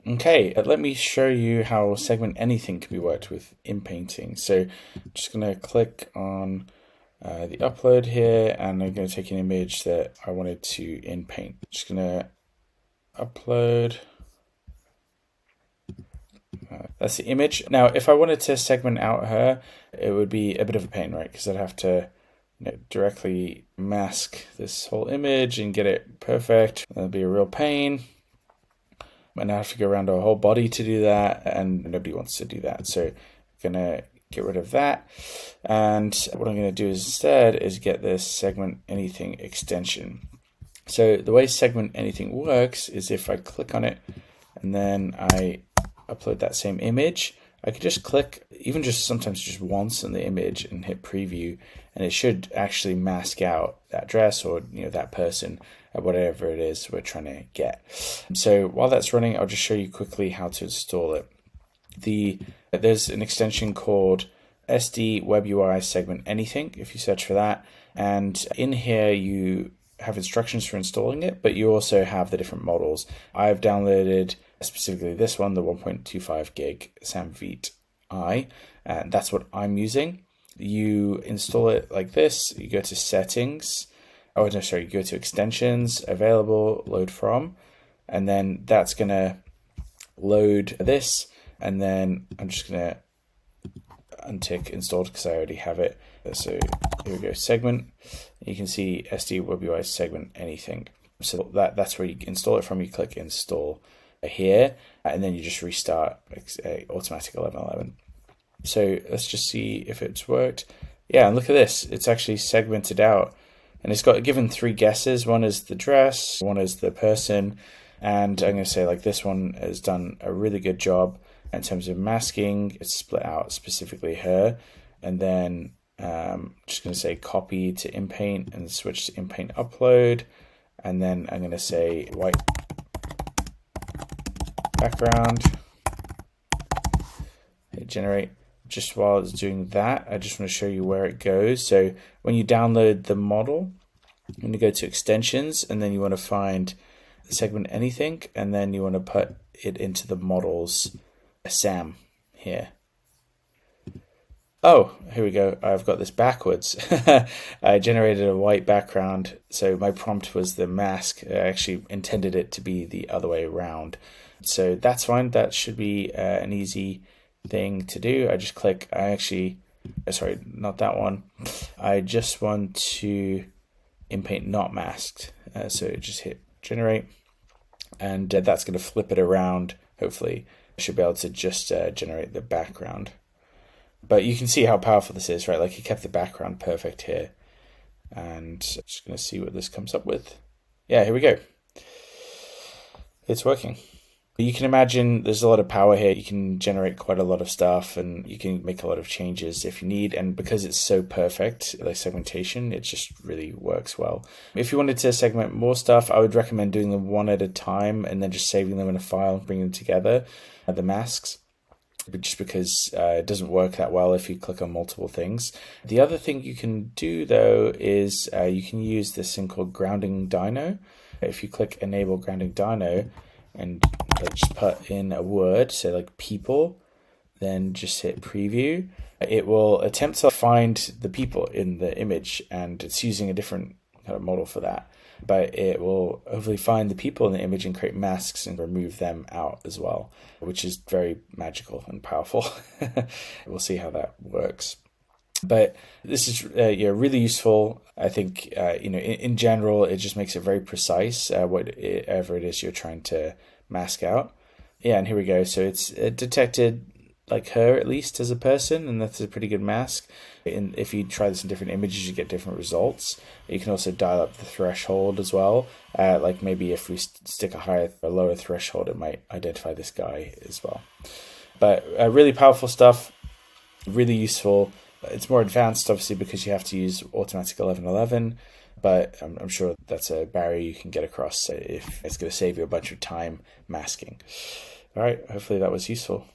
Okay, let me show you how segment anything can be worked with in painting. So I'm just going to click on the upload here, and I'm going to take an image that I wanted to in paint. Just going to upload. That's the image. Now, if I wanted to segment out her, it would be a bit of a pain, right? Because I'd have to directly mask this whole image and get it perfect. That'd be a real pain. And I have to go around our whole body to do that, and nobody wants to do that. So I'm gonna get rid of that. And what I'm gonna do instead is get this segment anything extension. So the way segment anything works is if I click on it and then I upload that same image, I could just click, even just sometimes just once on the image and hit preview, and it should actually mask out that dress or that person, whatever it is we're trying to get. So while that's running, I'll just show you quickly how to install it. There's an extension called SD Web UI Segment Anything, if you search for that, and in here you have instructions for installing it, but you also have the different models. I've downloaded specifically this one, the 1.25 gig Samvite I, and that's what I'm using. You install it like this. You go to settings. Oh no, sorry, you go to extensions, available, load from, and then that's gonna load this, and then I'm just gonna untick installed because I already have it. So here we go, segment. You can see SD Web UI segment anything. So that's where you install it from. You click install here, and then you just restart automatic 1111. So let's just see if it's worked. Yeah, and look at this. It's actually segmented out, and it's got given 3 guesses. One is the dress, one is the person, and I'm going to say like this one has done a really good job in terms of masking. It's split out specifically her, and then just going to say copy to InPaint and switch to InPaint upload, and then I'm going to say white background, hit generate. Just while it's doing that, I just want to show you where it goes. So when you download the model, you're going to go to extensions, and then you want to find segment anything, and then you want to put it into the models SAM here. Oh, here we go. I've got this backwards. I generated a white background, so my prompt was the mask. I actually intended it to be the other way around. So that's fine. That should be an easy thing to do. I just click, sorry, not that one. I just want to InPaint not masked. So just hit generate, and that's going to flip it around. Hopefully I should be able to just generate the background. But you can see how powerful this is, right? Like he kept the background perfect here. And I'm just going to see what this comes up with. Yeah, here we go. It's working. You can imagine there's a lot of power here. You can generate quite a lot of stuff, and you can make a lot of changes if you need. And because it's so perfect, like segmentation, it just really works well. If you wanted to segment more stuff, I would recommend doing them one at a time and then just saving them in a file and bringing them together, the masks. Just because it doesn't work that well if you click on multiple things. The other thing you can do though is you can use this thing called grounding dyno. If you click enable grounding dyno and just put in a word, say like people, then just hit preview, it will attempt to find the people in the image, and it's using a different kind of model for that. But it will hopefully find the people in the image and create masks and remove them out as well, which is very magical and powerful. We'll see how that works. But this is really useful. I think in general, it just makes it very precise, whatever it is you're trying to mask out. Yeah, and here we go. So it's detected like her at least as a person, and that's a pretty good mask. And if you try this in different images, you get different results. You can also dial up the threshold as well. Like maybe if we stick a higher or lower threshold, it might identify this guy as well. But really powerful stuff, really useful. It's more advanced, obviously, because you have to use automatic 1111. But I'm sure that's a barrier you can get across if it's going to save you a bunch of time masking. All right, hopefully that was useful.